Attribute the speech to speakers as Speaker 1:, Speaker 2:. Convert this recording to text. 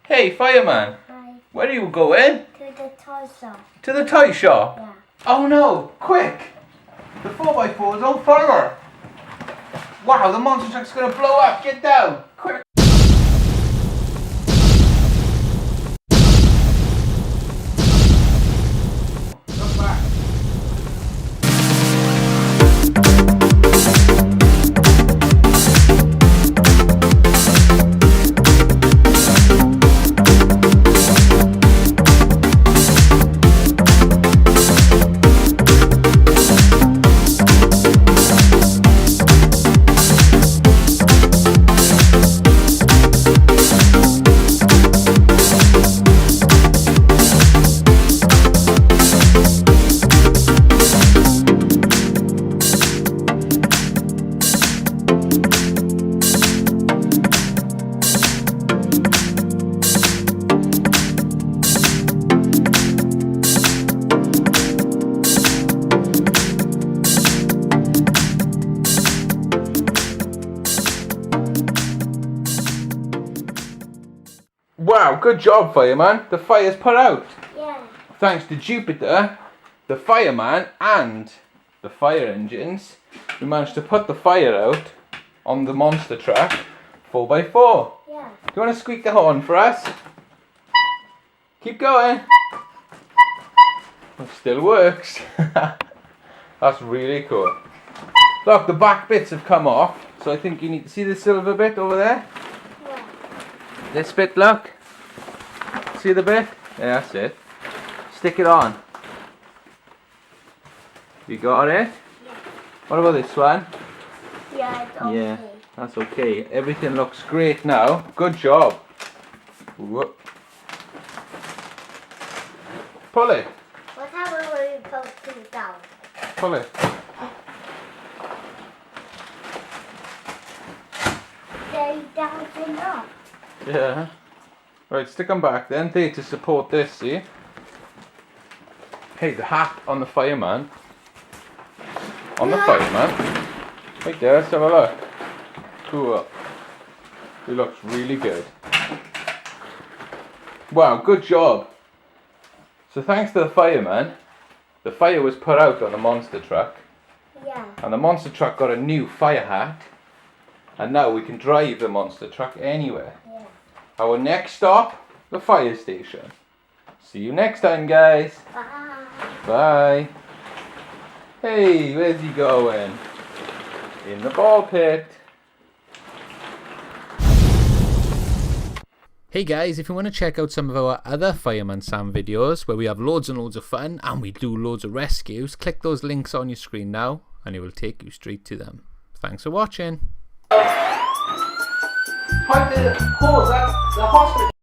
Speaker 1: Hey, fireman.
Speaker 2: Hi.
Speaker 1: Where are you going?
Speaker 2: To the toy shop.
Speaker 1: To the toy shop?
Speaker 2: Yeah.
Speaker 1: Oh no, quick! The 4x4 is on fire! Wow, the monster truck's gonna blow up! Get down! Quick! Look back! Wow, good job, fireman. The fire's put out.
Speaker 2: Yeah.
Speaker 1: Thanks to Jupiter, the fireman, and the fire engines, we managed to put the fire out on the monster truck 4x4.
Speaker 2: Yeah.
Speaker 1: Do you want to squeak the horn for us? Keep going. It still works. That's really cool. Look, the back bits have come off, so I think you need to see the silver bit over there?
Speaker 2: Yeah.
Speaker 1: This bit, look. See the bit? Yeah, that's it. Stick it on. You got it?
Speaker 2: Yeah.
Speaker 1: What about this one?
Speaker 2: Yeah, it's okay.
Speaker 1: Yeah, that's okay. Everything looks great now. Good job. Whoop. Pull it.
Speaker 2: What happened when you put it down?
Speaker 1: Pull it.
Speaker 2: They down and up.
Speaker 1: Yeah. Right, stick them back then. There to support this, see? Hey, the hat on the fireman. On the fireman. Right there, let's have a look. Cool. He looks really good. Wow, good job. So thanks to the fireman, the fire was put out on the monster truck.
Speaker 2: Yeah.
Speaker 1: And the monster truck got a new fire hat. And now we can drive the monster truck anywhere.
Speaker 2: Yeah.
Speaker 1: Our next stop, the fire station. See you next time, guys.
Speaker 2: Bye.
Speaker 1: Bye. Hey, where's he going? In the ball pit.
Speaker 3: Hey guys, if you want to check out some of our other Fireman Sam videos where we have loads and loads of fun and we do loads of rescues, click those links on your screen now and it will take you straight to them. Thanks for watching.
Speaker 1: Point the hose at the hospital.